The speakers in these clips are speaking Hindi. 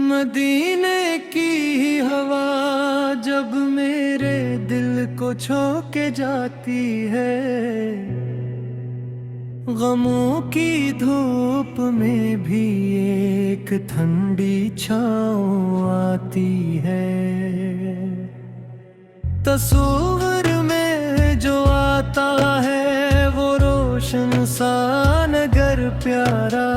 मदीने की हवा जब मेरे दिल को छू के जाती है, गमों की धूप में भी एक ठंडी छाँव आती है। तस्वीर में जो आता है वो रोशन सा नगर प्यारा,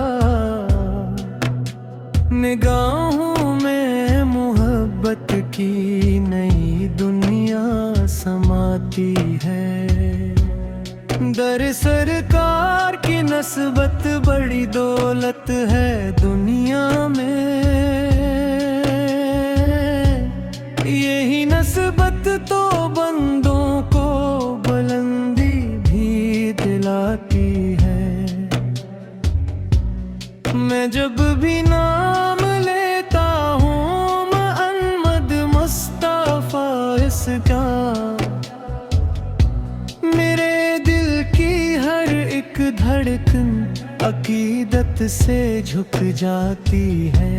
निगाहों में मोहब्बत की नई दुनिया समाती है। दर सरकार की नस्बत बड़ी दौलत है दुनिया में, यही नस्बत तो बंदों को बुलंदी भी दिलाती है। मैं जब भी नाम लेता हूँ मोहम्मद मुस्तफा इसका, मेरे दिल की हर एक धड़कन अकीदत से झुक जाती है।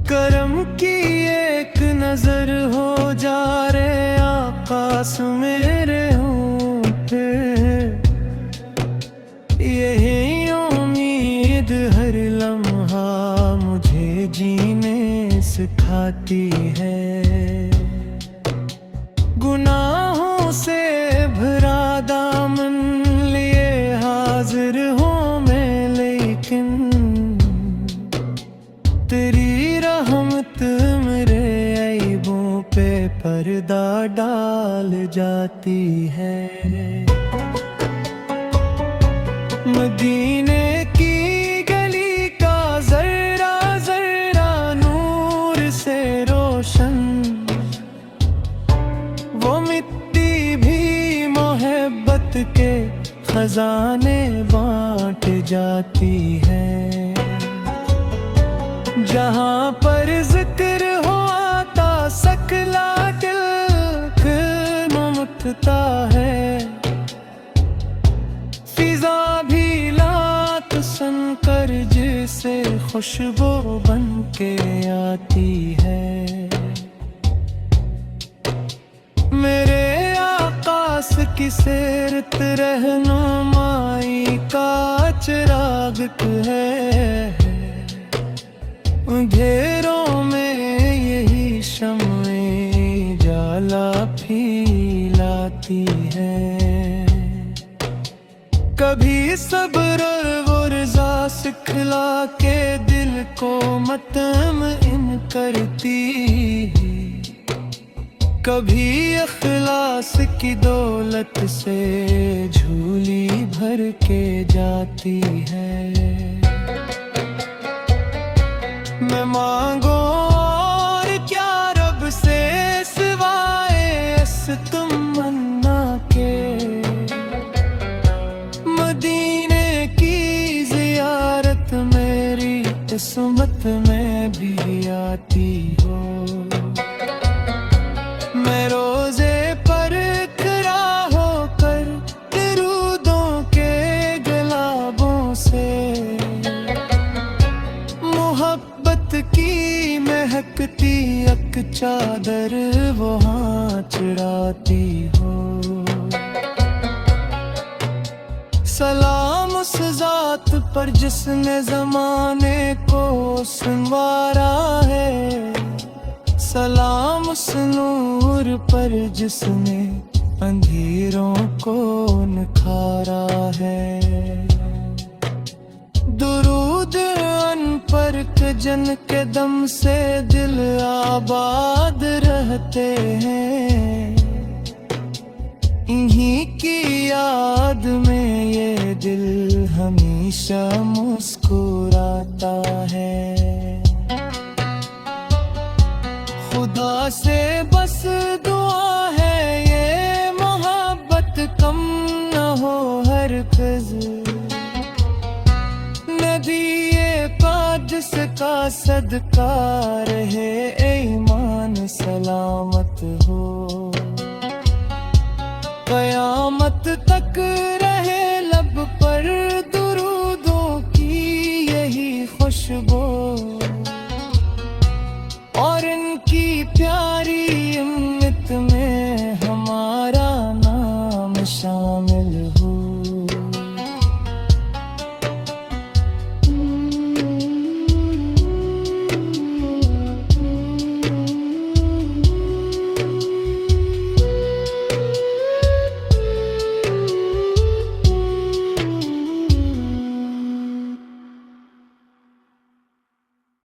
करम की एक नजर हो जा रे आकाश मेरे होंठे, यही उम्मीद हर लम्हा मुझे जीने सिखाती है। गुनाहों से भरा दामन लिए हाजिर हूँ मैं, लेकिन तेरी रहमत मेरे ऐबों पे पर्दा डाल जाती है। मदीने की गली का जर्रा जर्रा नूर से रोशन, वो मिट्टी भी मोहब्बत के खजाने बांट जाती है। जहाँ पर जिक्र हो आता सकला दिल खिलम उठता है, फिजा भी लात सुनकर जिसे खुशबू बन के आती है। मेरे आकाश की सीरत रहनुमाई का चिराग है, अंधेरों में यही शम्में जाला फैलाती है। कभी सब्र और रज़ा सिखला के दिल को मतमइन करती, कभी अखलास की दौलत से झोली भर के जाती है। मैं मांगो और क्या रब से सिवाए इस तमन्ना के, मदीने की जियारत मेरी किस्मत में भी आती हो। मैं रोजे पर खड़ा होकर दरूदों के गुलाबों से मोहब्बत की महकती एक चादर वहाँ चढ़ाती हो। सलाम उस जात पर जिसने जमाने को संवारा है, सलाम उस नूर पर जिसने अंधेरों को निखारा है। दुरूद अन पर के जन के दम से दिल आबाद रहते हैं, इन्हीं की याद में ये दिल हमेशा मुस्कुराता है। खुदा से बस दुआ है ये मोहब्बत कम न हो हरगिज़, नदिए पाजिस का सदका रहे ईमान सलामत हो। क़यामत तक रहे लब पर दुरूदों की यही खुशबू, खुशबू